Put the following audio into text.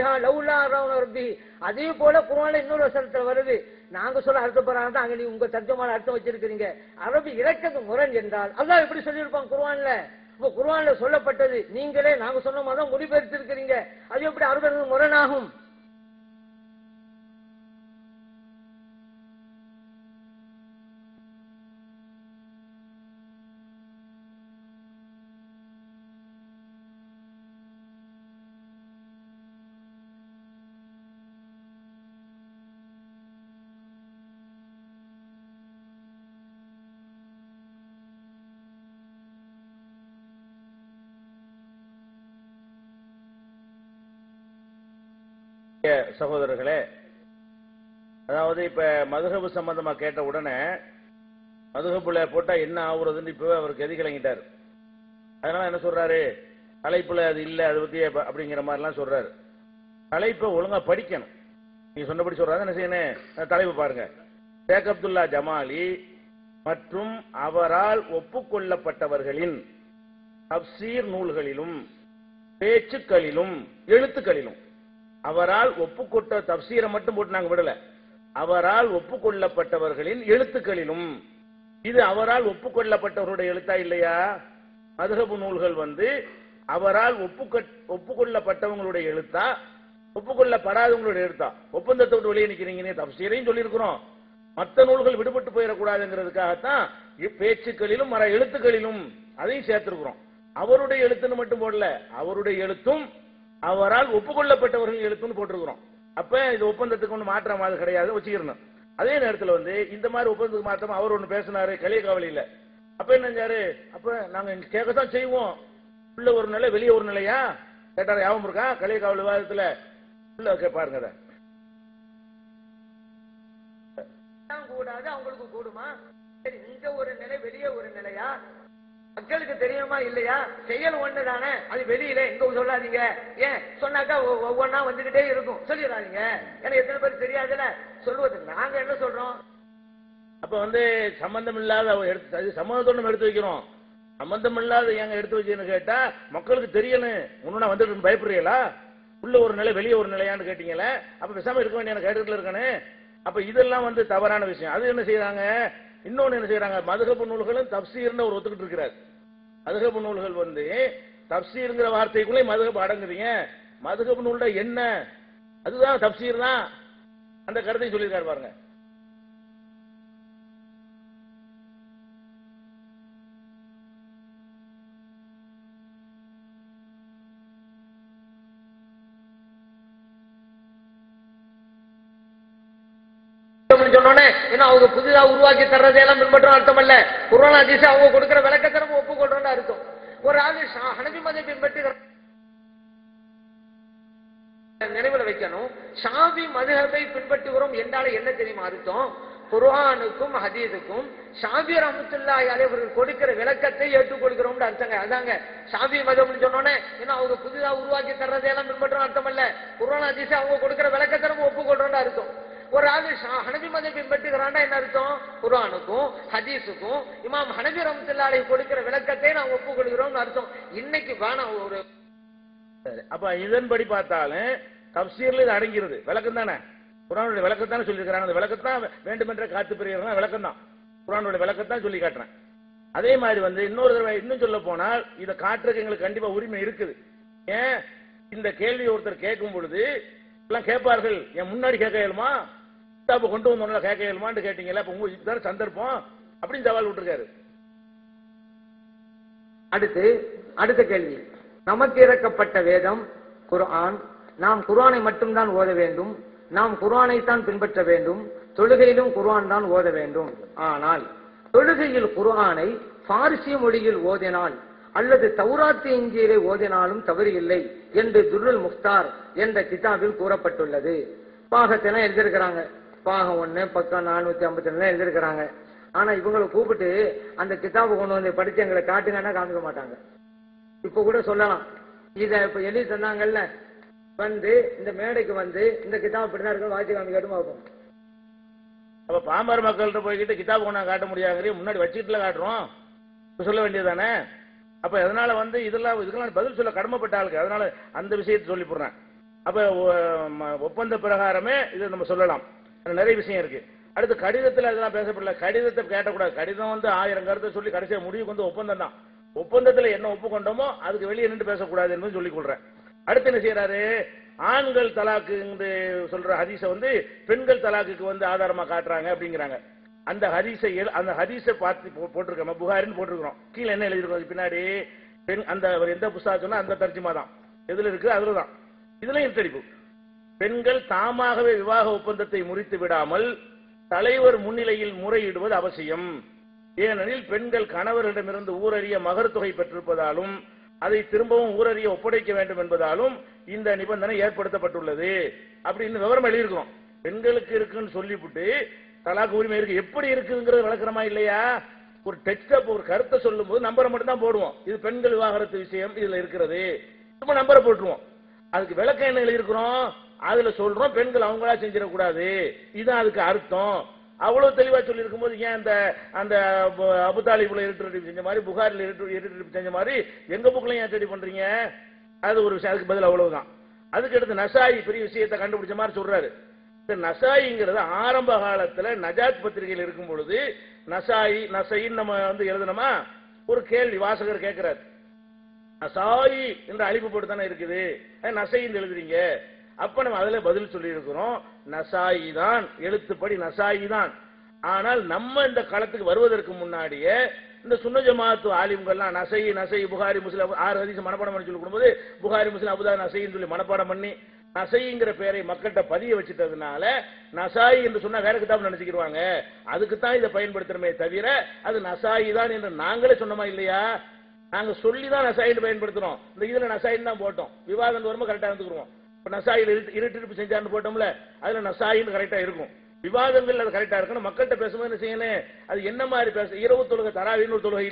பிஹா லௌலா ரப்பி. அதே போல குர்ஆன்ல இன்னொரு வசனத்துல வருது. நாங்க சொல்ல அர்த்த பிரகாரம் தான் அங்க நீ உங்க தர்ஜமான அர்த்தம் வச்சிருக்கீங்க. அரபி இலக்கண முரண் என்றால் அல்லாஹ் எப்படி சொல்லியிருப்பான் குர்ஆன்ல? இப்ப குர்ஆன்ல சொல்லப்பட்டது நீங்களே நாங்க சொன்ன மாதிரி தான் மொழிபெயர்த்திருக்கிறீங்க. அது எப்படி அரபி முரணாகும்? சகோதரர்களே, அதாவது இப்ப மதுஹபு சம்பந்தமா கேட்ட உடனே மதுஹபுல போட்டா என்ன ஆகுறதுன்னு இப்பவே அவர் கதி கலங்கிட்டார். அதனால என்ன சொல்றாரு, தலைப்புல அது இல்ல அது பத்தி அப்படிங்கிற மாதிரி எல்லாம் சொல்றாரு. தலைப்பை ஒழுங்கா படிக்கணும். நீங்க சொன்னபடி சொல்றாங்க. என்ன செய்யணும், தலைப்பு பாருங்க. ஷேக் அப்துல்லா ஜமாலி மற்றும் அவரால் ஒப்புக்கொள்ளப்பட்டவர்களின் தப்சீர் நூல்களிலும் பேச்சுக்களிலும் எழுத்துக்களிலும், அவரால் ஒப்புக்கொண்ட தப்சீரை மட்டும் போட்டு நாங்க விடல, அவரால் ஒப்புக்கொள்ளப்பட்டவர்களின் எழுத்துக்களிலும். இது அவரால் ஒப்புக்கொள்ளப்பட்டவருடைய எழுத்தா இல்லையா? மதுஹபு நூல்கள் அவரால் ஒப்புக்கொள்ளப்பட்டவங்களுடைய எழுத்தா, ஒப்புக்கொள்ளப்படாதவங்களுடைய எழுத்தா? ஒப்பந்தத்தை விட்டு வெளியே நிக்கிறீங்க. தப்சீரையும் சொல்லியிருக்கிறோம். மற்ற நூல்கள் விடுபட்டு போயிடக்கூடாதுங்கிறதுக்காகத்தான் பேச்சுக்களிலும் மற்ற எழுத்துக்களிலும் அதையும் சேர்த்திருக்கிறோம். அவருடைய எழுத்துன்னு மட்டும் போடல, அவருடைய எழுத்தும் அவரால் ஒப்புக்கொள்ளப்பட்டவர்கள் எழுத்துன்னு போட்டிருக்கிறோம். அப்ப இது ஒப்பந்தத்துக்கு ஒன்று மாற்றம் அது கிடையாது, வச்சுக்கிறணும். அதே நேரத்தில் இந்த மாதிரி ஒப்பந்தத்துக்கு மாற்றம் அவர் ஒன்று பேசினாரு களியக்காவலியில. அப்ப என்ன செஞ்சாரு, அப்ப நாங்க கேட்கத்தான் செய்வோம், உள்ள ஒரு நிலை வெளியே ஒரு நிலையா கேட்டாரு. யாபம் இருக்கா? களியக்காவல் விவாதத்துல உள்ள பாருங்க. கூடாது அவங்களுக்கு கூடுமா? சரி, இங்க ஒரு நிலை வெளியே ஒரு நிலையா? மக்களுக்கு தெரியுமா இல்லையா? செயல் ஒண்ணுதானே, அது வெளியில எங்க சொல்லாதீங்க. ஏன் சொன்னாக்கா ஒவ்வொன்னா வந்துகிட்டே இருக்கும், சொல்லிடாதீங்க. ஏன்னா எத்தனை பேர் தெரியாதுல சொல்லுவது. நாங்க என்ன சொல்றோம், அப்ப சம்பந்தம் இல்லாத சம்பந்தத்தோடு எடுத்து வைக்கிறோம். சம்பந்தம் இல்லாத ஏங்க எடுத்து வச்சுன்னு கேட்டா மக்களுக்கு தெரியணும். ஒண்ணு வந்துட்டு பயப்படுறீங்களா? உள்ள ஒரு நிலை வெளியே ஒரு நிலையான்னு கேட்டீங்களே, அப்ப பேசாம இருக்க வேண்டிய கேட்டுல இருக்கானே. அப்ப இதெல்லாம் தவறான விஷயம். அது என்ன செய்யறாங்க, இன்னொன்னு என்ன செய்யறாங்க, மதுஹபு நூல்களும் தப்சீர்னு ஒரு ஒத்துக்கிட்டு இருக்கிறார். மதுஹபு நூல்கள் தப்சீர்ங்கிற வார்த்தைக்குள்ளே மதுஹபு அடங்குறீங்க. மதுஹபு நூல்ல என்ன, அதுதான் தப்சீர் தான். அந்த கருத்தை சொல்லியிருக்காரு பாருங்க. சொன்னோன்னே அவங்க புதிதா உருவாக்கி தர்றதெல்லாம் பின்பற்றும் அர்த்தம் அல்ல. குர்ஆன் ஹதீஸ் அவங்க கொடுக்கிற விளக்கத்தை நம்ம ஒப்புக்கொள்றோம்னு அர்த்தம். ஒரு ஆளு ஹனபி மதத்தை பின்பற்றி நினைவுல வைக்கணும், ஷாஃபி மதுஹபை பின்பற்றுகிறோம் என்றால என்ன தெரியுமா அர்த்தம்? குர்ஆனுக்கும் ஹதீஸுக்கும் ஷாஃபி ரஹ்மத்துல்லாஹி அலைஹி அவர்கள் கொடுக்கிற விளக்கத்தை ஏற்றுக்கொள்கிறோம்னு அர்த்தங்க. அதாங்க ஷாஃபி மதம்னு சொன்னோன்னே அவங்க புதிதா உருவாக்கி தர்றதெல்லாம் பின்பற்றும் அர்த்தம் அல்ல. குர்ஆன் ஹதீஸ் அவங்க கொடுக்கிற விளக்கத்தை நம்ம ஒப்புக்கொள்றோம்னு அர்த்தம். ஒரு ஆளு ஹனபி மதத்தை பின்பற்றுகிறான்டா என்ன அர்த்தம்? குர்ஆனுக்கும் ஹதீஸுக்கும் இமாம் ஹனபி ரஹ்மத்துல்லாஹி அலைஹி கொடுக்கிற விளக்கத்தை நான் ஒப்புக்கொள்கிறோம்னு அர்த்தம். இன்னைக்கு வேணாம் ஒரு. அப்ப இதன்படி பார்த்தாலும் தப்சீர்ல இது அடங்கிறது விளக்கம் தானே. குர்ஆனுடைய விளக்கத்தானே சொல்லியிருக்கிறாங்க. அந்த விளக்கத்தான் வேண்டுமென்ற காத்து பெறுகிறாங்க, விளக்கம் தான். குர்ஆனுடைய விளக்கத்தான் சொல்லி காட்டுறேன். அதே மாதிரி இன்னொரு தடவை இன்னும் சொல்ல போனால் இதை காட்டுறதுக்கு எங்களுக்கு கண்டிப்பா உரிமை இருக்குது. ஏன் இந்த கேள்வி ஒருத்தர் கேட்கும் பொழுது எல்லாம் கேட்பார்கள், என் முன்னாடி கேட்க இயலுமா, கிதாபை கொண்டு வந்தோம்ல கேட்க இயலுமான்னு கேட்டீங்களா? அப்ப உங்களுக்கு இதுதான் சந்தர்ப்பம் அப்படின்னு சவால் விட்டுருக்காரு. அடுத்த கேள்வி, நமக்கு இறக்கப்பட்ட வேதம் குர்ஆன், நாம் குர்ஆனை மட்டும்தான் ஓத வேண்டும், நாம் குர்ஆனை தான் பின்பற்ற வேண்டும், தொழுகையிலும் குர்ஆன் தான் ஓத வேண்டும். ஆனால் தொழுகையில் குர்ஆனை பார்சி மொழியில் ஓதினால் அல்லது தௌராத்து இஞ்சியிலே ஓதினாலும் தவறு இல்லை என்று துர்ருல் முக்தார் என்ற கிதாபில் கூறப்பட்டுள்ளது. பாகத்தெல்லாம் எழுதியிருக்கிறாங்க. பாகம் 1 பக்கம் 452 எழுதியிருக்கிறாங்க. ஆனா இவங்களை கூப்பிட்டு அந்த கிதாபை கொண்டு வந்து படிச்சு எங்களை காட்டுங்கன்னா காமிக்க மாட்டாங்க. இப்ப கூட சொல்லலாம், இத இப்ப எழுதி சொன்னாங்கல்ல, இந்த மேடைக்கு இந்த கிதாப் இப்படிதான் இருக்க வாசி காமிக்காட்டும் பார்ப்போம். அப்ப பாமர் மக்கள்கிட்ட போய்கிட்டு கிதாப் கொண்டா காட்ட முடியாங்க, முன்னாடி வச்சுட்டுல காட்டுறோம் சொல்ல வேண்டியதானே. அப்ப அதனால இதெல்லாம் இதுக்கெல்லாம் பதில் சொல்ல கடமைப்பட்ட ஆளுக்கு. அதனால அந்த விஷயத்தை சொல்லி போடுறேன். அப்ப ஒப்பந்த பிரகாரமே இதை நம்ம சொல்லலாம். நிறைய விஷயம் இருக்கு. அடுத்து கடிதத்தில் அதெல்லாம் பேசப்படல. கடிதத்தை கேட்டக்கூடாது. கடிதம் 1000 கருத்தை சொல்லி கடைசியா முடிவுக்கு ஒப்பந்தம் தான். ஒப்பந்தத்தில் என்ன ஒப்புக்கொண்டோமோ அதுக்கு வெளியே நின்று பேசக்கூடாது என்பது சொல்லிக் கொள்றேன். அடுத்து என்ன செய்யறாரு, ஆண்கள் தலாக்கு சொல்ற ஹதீஸை பெண்கள் தலாக்குக்கு ஆதாரமா காட்டுறாங்க அப்படிங்கிறாங்க. அந்த ஹதீஸை பார்த்து போட்டிருக்கோம், புகாரின்னு போட்டிருக்கிறோம். கீழே என்ன எழுதிருக்கோம் பின்னாடி, பெண் அந்த எந்த புஸ்தகம் சொன்னா அந்த தர்ஜுமா தான் எதுல இருக்கு, அதுலதான். இதுல இருட்டடிப்பு. பெண்கள் தாமாகவே விவாக ஒப்பந்தத்தை முறித்து விடாமல் தலைவர் முன்னிலையில் முறையிடுவது அவசியம். ஏனெனில் பெண்கள் கணவர்களிடமிருந்து ஊரறிய மகர் தொகை பெற்றிருப்பதாலும் அதை திரும்பவும் ஊரறிய ஒப்படைக்க வேண்டும் என்பதாலும் இந்த நிபந்தனை ஏற்படுத்தப்பட்டுள்ளது அப்படின்னு விவரம் எழுதியிருக்கிறோம். பெண்களுக்கு இருக்குன்னு சொல்லிவிட்டு தலாக்கு உரிமை இருக்கு எப்படி இருக்குங்கிறது விளக்கணுமா இல்லையா? ஒரு டெக்ஸ்ட் ஒரு கருத்தை சொல்லும் போது நம்பரை மட்டும் தான் போடுவோம். இது பெண்கள் விவாகரத்து விஷயம் இதுல இருக்கிறது, சும்மா நம்பரை போட்டுருவோம். அதுக்கு விளக்கம் என்ன எழுதியிருக்கிறோம், அதுல சொல்றோம் பெண்கள் அவங்களா செஞ்சிடக்கூடாது, இதுதான் அதுக்கு அர்த்தம். அவ்வளவு தெளிவா சொல்லி இருக்கும் போது ஏன் அந்த அபுதாலிபுல இருட்டு செஞ்ச மாதிரி, புகாரில் இருட்டு செஞ்ச மாதிரி எங்க புக்லையும் ஏன் பண்றீங்க? அது ஒரு விஷயம். அதுக்கு பதில் அவ்வளவுதான். அதுக்கு அடுத்து நசாயி பெரிய விஷயத்தை கண்டுபிடிச்ச மாதிரி சொல்றாரு. நசாயிங்கிறது ஆரம்ப காலத்துல நஜாத் பத்திரிகையில் இருக்கும் பொழுது நசாயின்னு நம்ம எழுதணுமா, ஒரு கேள்வி வாசகர் கேட்கிறார். நசாயி என்று அழிப்பு போட்டு தானே இருக்குது, நசைன்னு எழுதுறீங்க. அப்ப நம்ம அதுல பதில் சொல்லி இருக்கிறோம், நசாயி தான், எழுத்துப்படி நசாயி தான். ஆனால் நம்ம இந்த களத்துக்கு வருவதற்கு முன்னாடியே இந்த சுன்ன ஜமாத்து ஆலிம்கள்லாம் நசை புகாரி முஸ்லிம் 6 ஹதீஸ் மனப்பாடம் பண்ணி சொல்லி கொடுக்கும்போது புகாரி முஸ்லிம் அபுதா நசைன்னு சொல்லி மனப்பாடம் பண்ணி நசைங்கிற பெயரை மக்கள்கிட்ட பதிய வச்சுட்டதுனால நசாயி என்று சொன்னா வேற கிதாப் நினைச்சுக்கிடுவாங்க. அதுக்கு தான் இதை பயன்படுத்துறமே தவிர அது நசாயி தான் என்று நாங்களே சொன்னோமா இல்லையா? நாங்க சொல்லிதான் நசாயின்னு பயன்படுத்துறோம். இந்த இதுல நசாயின்னு தான் போட்டோம். விவாதம் வரும்போது கரெக்டா இருந்துக்குருவோம். இப்ப நசாயில் இருட்டிருப்பு செஞ்சான்னு போட்டோம்ல, அதுல நசாயின்னு கரெக்டா இருக்கும். விவாதங்கள் அது கரெக்டா இருக்கணும். மக்கள்கிட்ட பேசும்போது என்ன செய்யணும், அது என்ன மாதிரி பேச, இரவு தொழுகை தராவின்னு ஒரு தொழுகை